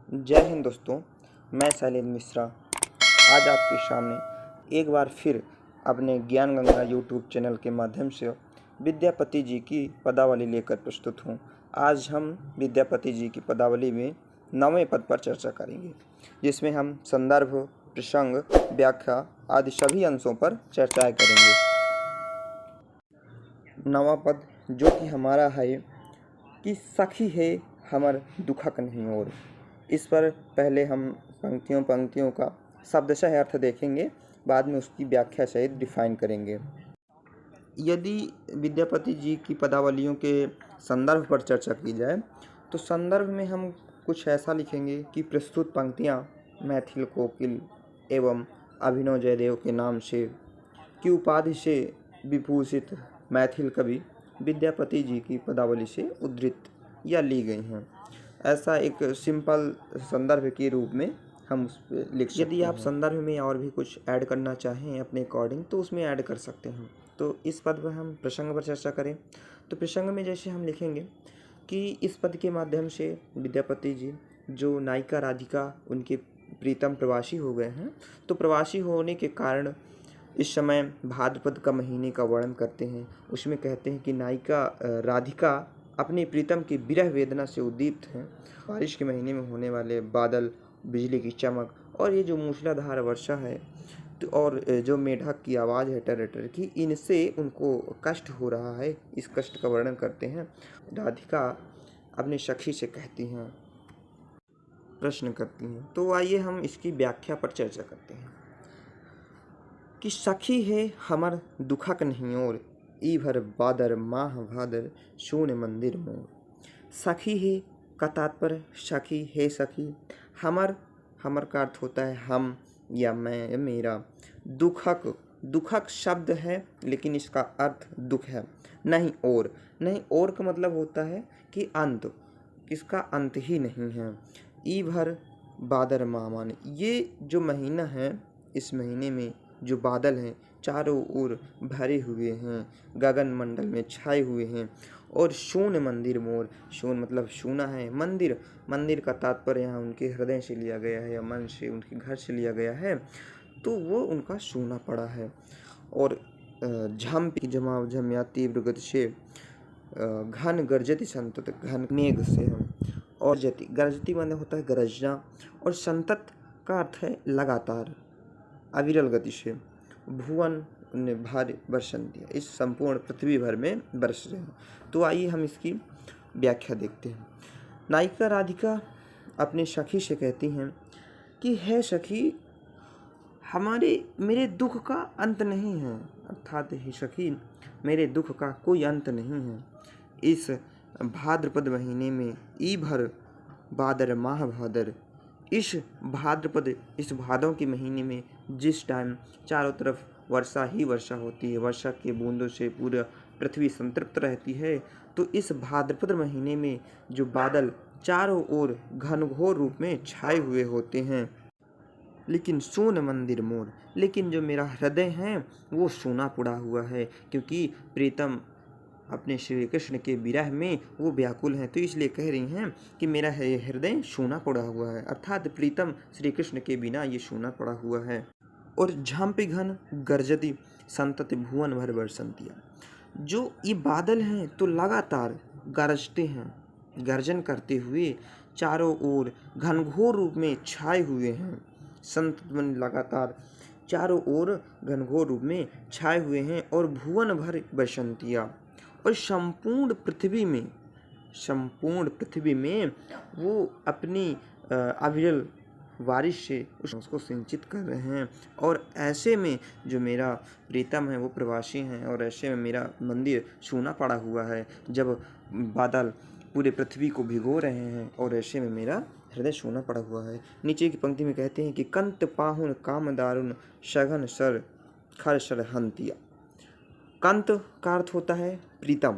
जय हिंद दोस्तों, मैं शैलेंद्र मिश्रा आज आपके सामने एक बार फिर अपने ज्ञान गंगा यूट्यूब चैनल के माध्यम से विद्यापति जी की पदावली लेकर प्रस्तुत हूँ। आज हम विद्यापति जी की पदावली में 9वें पद पर चर्चा करेंगे, जिसमें हम संदर्भ, प्रसंग, व्याख्या आदि सभी अंशों पर चर्चाएं करेंगे। 9वां पद जो कि हमारा है कि सखी है हमर दुखक नहीं और। इस पर पहले हम पंक्तियों का शब्दशः अर्थ देखेंगे, बाद में उसकी व्याख्या सहित डिफाइन करेंगे। यदि विद्यापति जी की पदावलियों के संदर्भ पर चर्चा की जाए तो संदर्भ में हम कुछ ऐसा लिखेंगे कि प्रस्तुत पंक्तियाँ मैथिल कोकिल एवं अभिनव जयदेव के नाम से की उपाधि से विभूषित मैथिल कवि विद्यापति जी की पदावली से उद्धृत या ली गई हैं। ऐसा एक सिंपल संदर्भ के रूप में हम उस पर लिख सकते हैं। यदि आप संदर्भ में और भी कुछ ऐड करना चाहें अपने अकॉर्डिंग तो उसमें ऐड कर सकते हैं। तो इस पद पर हम प्रसंग पर चर्चा करें तो प्रसंग में जैसे हम लिखेंगे कि इस पद के माध्यम से विद्यापति जी जो नायिका राधिका उनके प्रीतम प्रवासी हो गए हैं, तो प्रवासी होने के कारण इस समय भाद्रपद का महीने का वर्णन करते हैं। उसमें कहते हैं कि नायिका राधिका अपने प्रीतम की विरह वेदना से उद्दीप्त हैं। बारिश के महीने में होने वाले बादल, बिजली की चमक और ये जो मूसलाधार वर्षा है तो और जो मेढक की आवाज़ है टर टर की, इनसे उनको कष्ट हो रहा है। इस कष्ट का वर्णन करते हैं। राधिका अपनी सखी से कहती हैं, प्रश्न करती हैं। तो आइए हम इसकी व्याख्या पर चर्चा करते हैं कि सखी है हमर दुखक नहीं और, ई भर बादर माह भादर शून्य मंदिर मोर। सखी है का तात्पर्य सखी है सखी। हमर का अर्थ होता है हम या मैं या मेरा। दुखक शब्द है लेकिन इसका अर्थ दुख है। नहीं और का मतलब होता है कि अंत, इसका अंत ही नहीं है। ई भर बादर माह माने ये जो महीना है, इस महीने में जो बादल हैं चारों ओर भरे हुए हैं, गगन मंडल में छाए हुए हैं। और शून्य मंदिर मोर, शून्य मतलब शूना है। मंदिर का तात्पर्य यहाँ उनके हृदय से लिया गया है या मन से, उनके घर से लिया गया है, तो वो उनका सूना पड़ा है। और झम्प जमा झमिया तीव्र गति से, घन गर्जति संतत, घन मेघ से हम। और गर्जति मतलब होता है गरजना, और संतत का अर्थ है लगातार अविरल गति से। भुवन ने भारी वर्षण दिया, इस संपूर्ण पृथ्वी भर में बरस रहे हैं। तो आइए हम इसकी व्याख्या देखते हैं। नायिका राधिका अपने सखी से कहती हैं कि है सखी मेरे दुख का अंत नहीं है, अर्थात हे सखी मेरे दुख का कोई अंत नहीं है। इस भाद्रपद महीने में ई भर बादर माह भादर, इस भादों के महीने में जिस टाइम चारों तरफ वर्षा ही वर्षा होती है, वर्षा के बूंदों से पूरा पृथ्वी संतृप्त रहती है, तो इस भाद्रपद महीने में जो बादल चारों ओर घनघोर रूप में छाए हुए होते हैं, लेकिन सोन मंदिर मोर, लेकिन जो मेरा हृदय है वो सोना पड़ा हुआ है, क्योंकि प्रीतम अपने श्री कृष्ण के विरह में वो व्याकुल हैं। तो इसलिए कह रही हैं कि मेरा हृदय सोना पड़ा हुआ है, अर्थात प्रीतम श्री कृष्ण के बिना ये सोना पड़ा हुआ है। और झम्पि घन गर्जति संतत भुवन भर बरसंतिया, जो ये बादल हैं तो लगातार गरजते हैं, गर्जन करते हुए चारों ओर घनघोर रूप में छाए हुए हैं। संतत मन लगातार चारों ओर घनघोर रूप में छाए हुए हैं। और भुवन भर बरसंतिया, और संपूर्ण पृथ्वी में वो अपनी अविरल बारिश से उसको सिंचित कर रहे हैं। और ऐसे में जो मेरा प्रीतम है वो प्रवासी हैं, और ऐसे में मेरा मंदिर सूना पड़ा हुआ है, जब बादल पूरे पृथ्वी को भिगो रहे हैं, और ऐसे में मेरा हृदय सोना पड़ा हुआ है। नीचे की पंक्ति में कहते हैं कि कंत पाहुन काम दारुण सघन सर खर सर हंतिया। कंत का अर्थ होता है प्रीतम,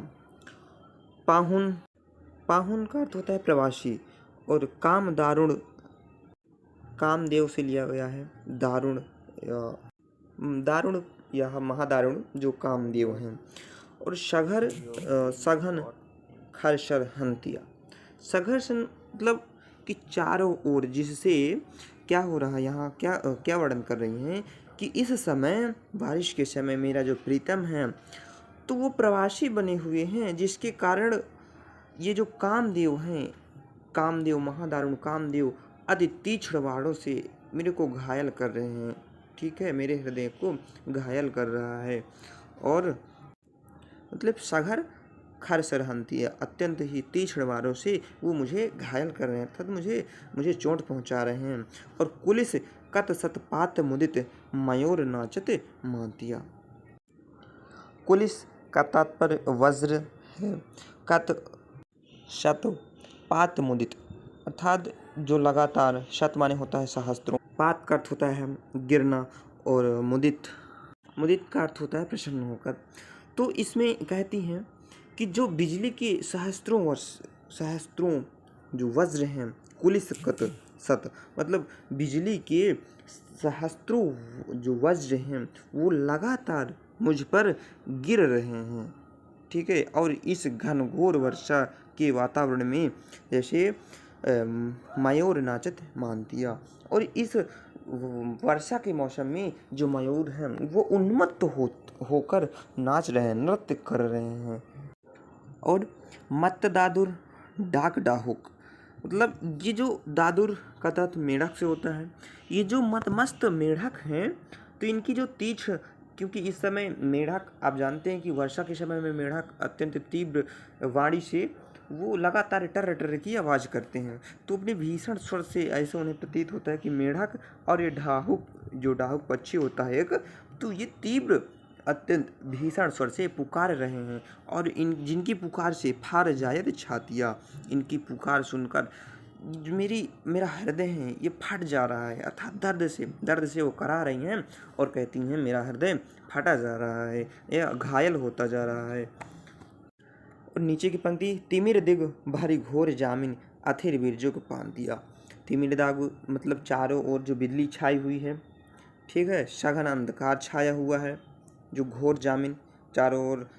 पाहुन का अर्थ होता है प्रवासी, और काम दारुण कामदेव से लिया गया है, दारुण या महादारुण जो कामदेव हैं। और सघन खरसर हंतिया, सघन मतलब कि चारों ओर, जिससे क्या हो रहा है यहाँ, क्या क्या वर्णन कर रही हैं कि इस समय, बारिश के समय, मेरा जो प्रीतम है तो वो प्रवासी बने हुए हैं, जिसके कारण ये जो कामदेव हैं, कामदेव, महादारुण कामदेव अति तीक्ष्ण बाणों से मेरे को घायल कर रहे हैं। ठीक है, मेरे हृदय को घायल कर रहा है और मतलब सघर खर सरहंती है, अत्यंत ही तीक्ष्ण बाणों से वो मुझे घायल कर रहे हैं, अर्थात मुझे चोट पहुंचा रहे हैं। और कुलिस कत सत पात मुदित मयूर नाचत मातिया। कुलिस का तात्पर्य वज्र है, कत शत पात मुदित अर्थात जो लगातार, शत माने होता है सहस्त्रों, पात का अर्थ होता है गिरना और मुदित का अर्थ होता है प्रसन्न होकर। तो इसमें कहती हैं कि जो बिजली के सहस्त्रों जो वज्र हैं, कुलिस कत सत मतलब बिजली के सहस्त्रों जो वज्र हैं वो लगातार मुझ पर गिर रहे हैं। ठीक है, और इस घनघोर वर्षा के वातावरण में जैसे मयूर नाचत मानतिया, और इस वर्षा के मौसम में जो मयूर हैं वो उन्मत्त होकर नाच रहे हैं, नृत्य कर रहे हैं। और मत्त दादुर डाक डाहुक मतलब ये जो दादुर का तर्थ मेढक से होता है, ये जो मतमस्त मेढक हैं तो इनकी जो तीक्ष्ण, क्योंकि इस समय मेढक, आप जानते हैं कि वर्षा के समय में मेढक अत्यंत तीव्र वाणी से वो लगातार टर टर की आवाज़ करते हैं, तो अपने भीषण स्वर से ऐसा उन्हें प्रतीत होता है कि मेढक और ये डाहुक, जो डाहुक पक्षी होता है एक, तो ये तीव्र अत्यंत भीषण स्वर से पुकार रहे हैं, और जिनकी पुकार से फार जायत छातिया, इनकी पुकार सुनकर मेरा हृदय है ये फट जा रहा है, अर्थात दर्द से वो करा रही हैं और कहती हैं मेरा हृदय फटा जा रहा है, यह घायल होता जा रहा है। और नीचे की पंक्ति, तिमिर दिग भारी घोर जामिन अथिर बिरजुग पान दिया। तिमिर दाग मतलब चारों ओर जो बिजली छाई हुई है, ठीक है, सघन अंधकार छाया हुआ है, जो घोर जामिन, चारों ओर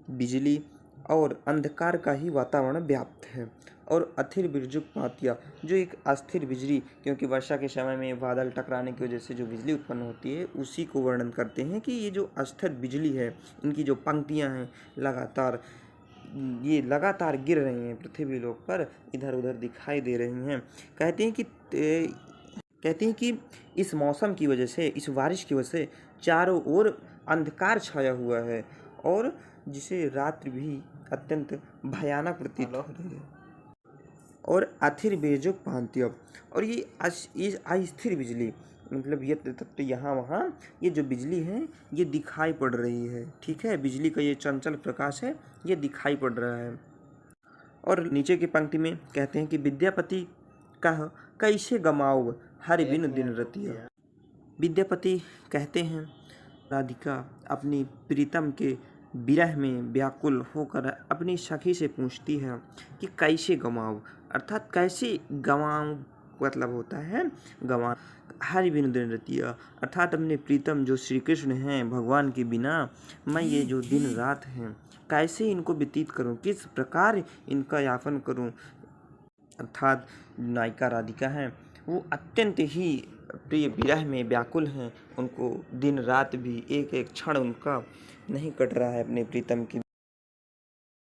बिजली और अंधकार का ही वातावरण व्याप्त है। और अथिर बिरजुग पातिया, जो एक अस्थिर बिजली, क्योंकि वर्षा के समय में बादल टकराने की वजह से जो बिजली उत्पन्न होती है उसी को वर्णन करते हैं कि ये जो अस्थिर बिजली है, इनकी जो पंक्तियां हैं लगातार गिर रही हैं पृथ्वी लोक पर, इधर उधर दिखाई दे रही हैं। कहते हैं कि इस मौसम की वजह से, इस बारिश की वजह से चारों ओर अंधकार छाया हुआ है और जिसे रात्रि भी अत्यंत भयानक प्रतीत हो रही है। और अथिर बेजुक पांत्य, और ये अस्थिर बिजली मतलब ये तत्व यहाँ वहाँ, ये जो बिजली है ये दिखाई पड़ रही है। ठीक है, बिजली का ये चंचल प्रकाश है, ये दिखाई पड़ रहा है। और नीचे की पंक्ति में कहते हैं कि विद्यापति कह कैसे गमाओ हर बिन दिन रतिया। विद्यापति कहते हैं राधिका अपनी प्रीतम के विरह में व्याकुल होकर अपनी सखी से पूछती है कि कैसे गंवाऊँ, अर्थात कैसे गंवाऊँ मतलब होता है गंवा, हरि बिनु दिन रतिया, अर्थात अपने प्रीतम जो श्री कृष्ण हैं भगवान के बिना मैं ये जो दिन रात हैं कैसे इनको व्यतीत करूं, किस प्रकार इनका यापन करूं। अर्थात नायिका राधिका हैं वो अत्यंत ही प्रिय विरह में व्याकुल हैं, उनको दिन रात भी एक एक क्षण उनका नहीं कट रहा है अपने प्रीतम की